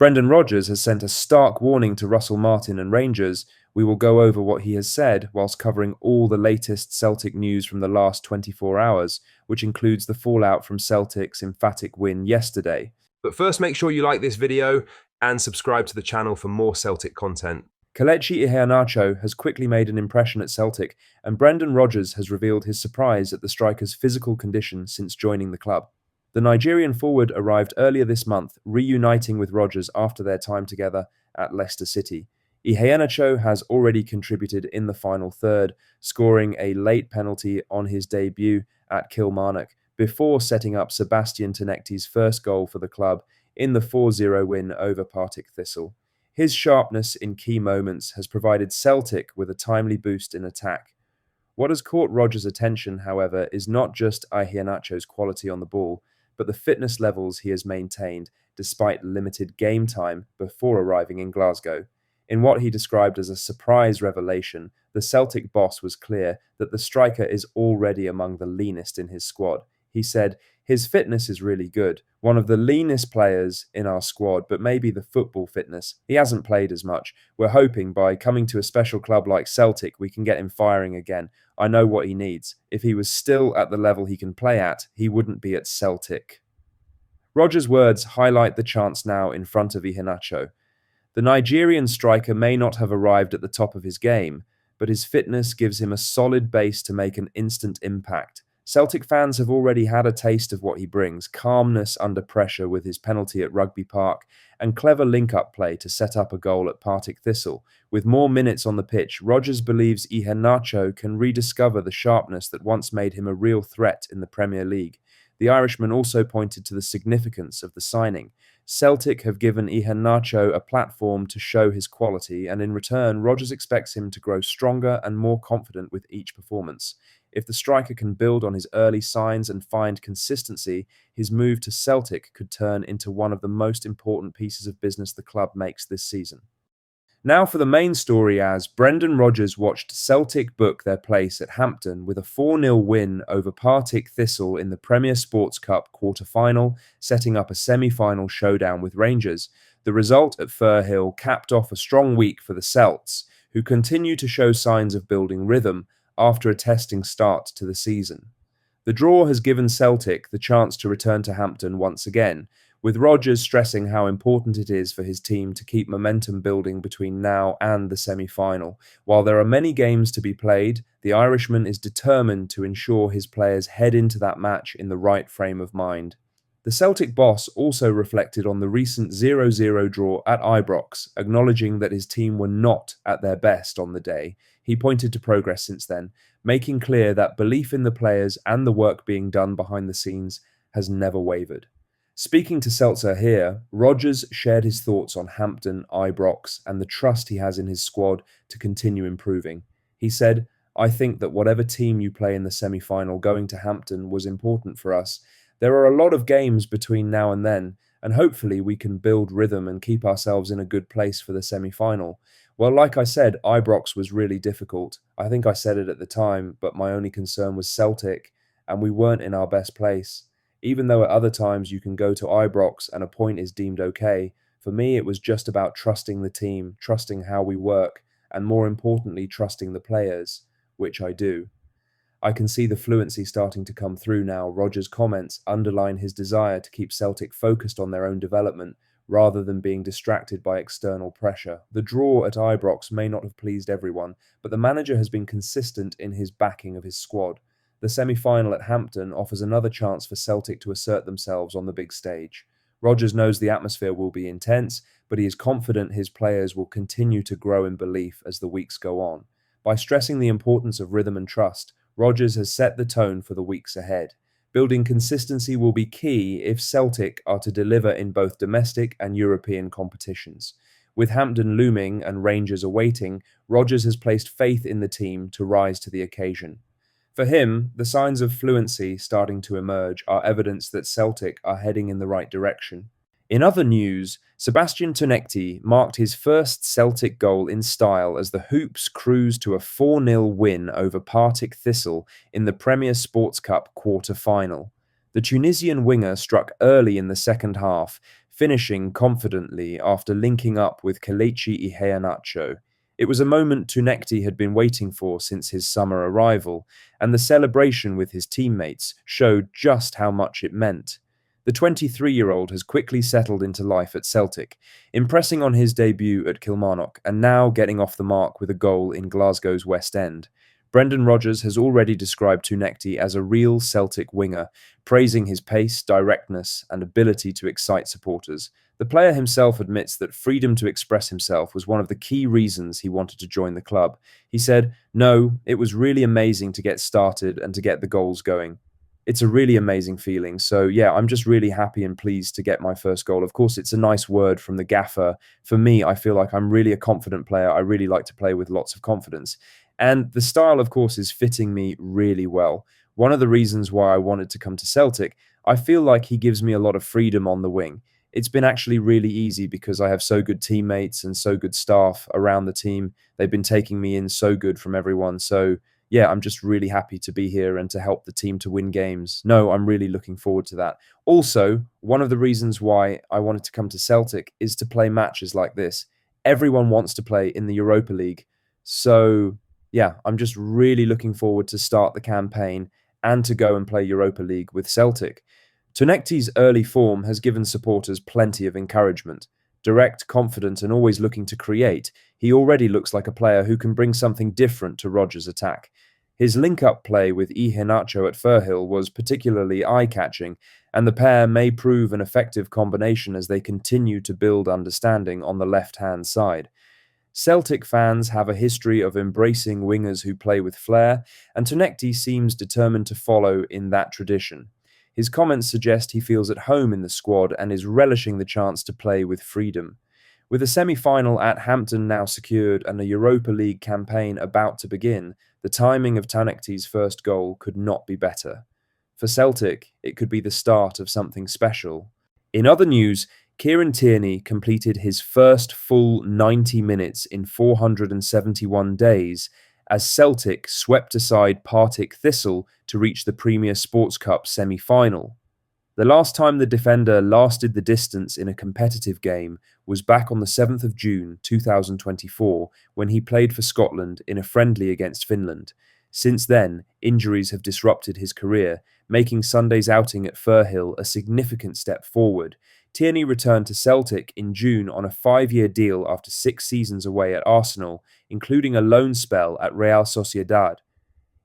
Brendan Rodgers has sent a stark warning to Russell Martin and Rangers. We will go over what he has said whilst covering all the latest Celtic news from the last 24 hours, which includes the fallout from Celtic's emphatic win yesterday. But first, make sure you like this video and subscribe to the channel for more Celtic content. Kelechi Iheanacho has quickly made an impression at Celtic, and Brendan Rodgers has revealed his surprise at the striker's physical condition since joining the club. The Nigerian forward arrived earlier this month, reuniting with Rodgers after their time together at Leicester City. Iheanacho has already contributed in the final third, scoring a late penalty on his debut at Kilmarnock, before setting up Sebastian Tounakti's first goal for the club in the 4-0 win over Partick Thistle. His sharpness in key moments has provided Celtic with a timely boost in attack. What has caught Rodgers' attention, however, is not just Iheanacho's quality on the ball, but the fitness levels he has maintained despite limited game time before arriving in Glasgow. In what he described as a surprise revelation, the Celtic boss was clear that the striker is already among the leanest in his squad. He said, "His fitness is really good. One of the leanest players in our squad, but maybe the football fitness. He hasn't played as much. We're hoping by coming to a special club like Celtic, we can get him firing again. I know what he needs. If he was still at the level he can play at, he wouldn't be at Celtic." Rodgers' words highlight the chance now in front of Iheanacho. The Nigerian striker may not have arrived at the top of his game, but his fitness gives him a solid base to make an instant impact. Celtic fans have already had a taste of what he brings: calmness under pressure with his penalty at Rugby Park, and clever link-up play to set up a goal at Partick Thistle. With more minutes on the pitch, Rodgers believes Iheanacho can rediscover the sharpness that once made him a real threat in the Premier League. The Irishman also pointed to the significance of the signing. Celtic have given Iheanacho a platform to show his quality, and in return, Rodgers expects him to grow stronger and more confident with each performance. If the striker can build on his early signs and find consistency, his move to Celtic could turn into one of the most important pieces of business the club makes this season. Now for the main story, as Brendan Rodgers watched Celtic book their place at Hampden with a 4-0 win over Partick Thistle in the Premier Sports Cup quarter-final, setting up a semi-final showdown with Rangers. The result at Firhill capped off a strong week for the Celts, who continue to show signs of building rhythm after a testing start to the season. The draw has given Celtic the chance to return to Hampden once again, with Rodgers stressing how important it is for his team to keep momentum building between now and the semi-final. While there are many games to be played, the Irishman is determined to ensure his players head into that match in the right frame of mind. The Celtic boss also reflected on the recent 0-0 draw at Ibrox, acknowledging that his team were not at their best on the day. He pointed to progress since then, making clear that belief in the players and the work being done behind the scenes has never wavered. Speaking to Seltzer here, Rodgers shared his thoughts on Hampden, Ibrox, and the trust he has in his squad to continue improving. He said, "I think that whatever team you play in the semi-final, going to Hampden was important for us. There are a lot of games between now and then, and hopefully we can build rhythm and keep ourselves in a good place for the semi-final." Well, like I said, Ibrox was really difficult. I think I said it at the time, but my only concern was Celtic, and we weren't in our best place. Even though at other times you can go to Ibrox and a point is deemed okay, for me it was just about trusting the team, trusting how we work, and more importantly, trusting the players, which I do. I can see the fluency starting to come through now. Rodgers' comments underline his desire to keep Celtic focused on their own development, rather than being distracted by external pressure. The draw at Ibrox may not have pleased everyone, but the manager has been consistent in his backing of his squad. The semi-final at Hampden offers another chance for Celtic to assert themselves on the big stage. Rodgers knows the atmosphere will be intense, but he is confident his players will continue to grow in belief as the weeks go on. By stressing the importance of rhythm and trust, Rodgers has set the tone for the weeks ahead. Building consistency will be key if Celtic are to deliver in both domestic and European competitions. With Hampden looming and Rangers awaiting, Rodgers has placed faith in the team to rise to the occasion. For him, the signs of fluency starting to emerge are evidence that Celtic are heading in the right direction. In other news, Sebastian Tounakti marked his first Celtic goal in style as the Hoops cruised to a 4-0 win over Partick Thistle in the Premier Sports Cup quarter-final. The Tunisian winger struck early in the second half, finishing confidently after linking up with Kelechi Iheanacho. It was a moment Tounakti had been waiting for since his summer arrival, and the celebration with his teammates showed just how much it meant. The 23-year-old has quickly settled into life at Celtic, impressing on his debut at Kilmarnock and now getting off the mark with a goal in Glasgow's West End. Brendan Rodgers has already described Tounakti as a real Celtic winger, praising his pace, directness, and ability to excite supporters. The player himself admits that freedom to express himself was one of the key reasons he wanted to join the club. He said, "No, it was really amazing to get started and to get the goals going. It's a really amazing feeling. So, yeah, I'm just really happy and pleased to get my first goal. Of course, it's a nice word from the gaffer. For me, I feel like I'm really a confident player. I really like to play with lots of confidence. And the style, of course, is fitting me really well. One of the reasons why I wanted to come to Celtic, I feel like he gives me a lot of freedom on the wing. It's been actually really easy because I have so good teammates and so good staff around the team. They've been taking me in so good from everyone. So, yeah, I'm just really happy to be here and to help the team to win games. No, I'm really looking forward to that. Also, one of the reasons why I wanted to come to Celtic is to play matches like this. Everyone wants to play in the Europa League. So, yeah, I'm just really looking forward to start the campaign and to go and play Europa League with Celtic. Tounakti's early form has given supporters plenty of encouragement. Direct, confident, and always looking to create, he already looks like a player who can bring something different to Rodgers' attack. His link-up play with Iheanacho at Firhill was particularly eye-catching, and the pair may prove an effective combination as they continue to build understanding on the left-hand side. Celtic fans have a history of embracing wingers who play with flair, and Tounakti seems determined to follow in that tradition. His comments suggest he feels at home in the squad and is relishing the chance to play with freedom. With a semi-final at Hampton now secured and a Europa League campaign about to begin, the timing of Tounakti's first goal could not be better. For Celtic, it could be the start of something special. In other news, Tierney completed his first full 90 minutes in 471 days as Celtic swept aside Partick Thistle to reach the Premier Sports Cup semi-final. The last time the defender lasted the distance in a competitive game was back on the 7th of June 2024 when he played for Scotland in a friendly against Finland. Since then, injuries have disrupted his career, making Sunday's outing at Firhill a significant step forward. Tierney returned to Celtic in June on a 5-year deal after 6 seasons away at Arsenal, including a loan spell at Real Sociedad.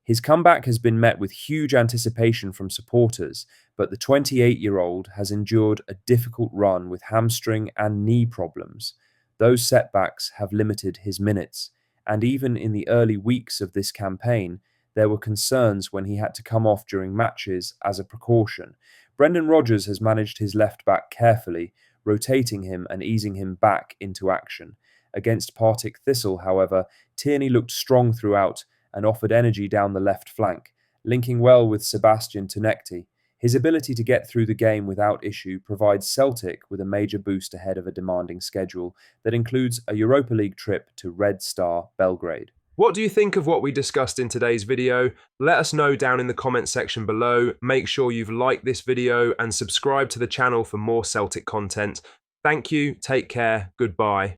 His comeback has been met with huge anticipation from supporters, but the 28-year-old has endured a difficult run with hamstring and knee problems. Those setbacks have limited his minutes, and even in the early weeks of this campaign, there were concerns when he had to come off during matches as a precaution. Brendan Rodgers has managed his left-back carefully, rotating him and easing him back into action. Against Partick Thistle, however, Tierney looked strong throughout and offered energy down the left flank, linking well with Sebastian Tounakti. His ability to get through the game without issue provides Celtic with a major boost ahead of a demanding schedule that includes a Europa League trip to Red Star Belgrade. What do you think of what we discussed in today's video? Let us know down in the comment section below. Make sure you've liked this video and subscribe to the channel for more Celtic content. Thank you, take care, goodbye.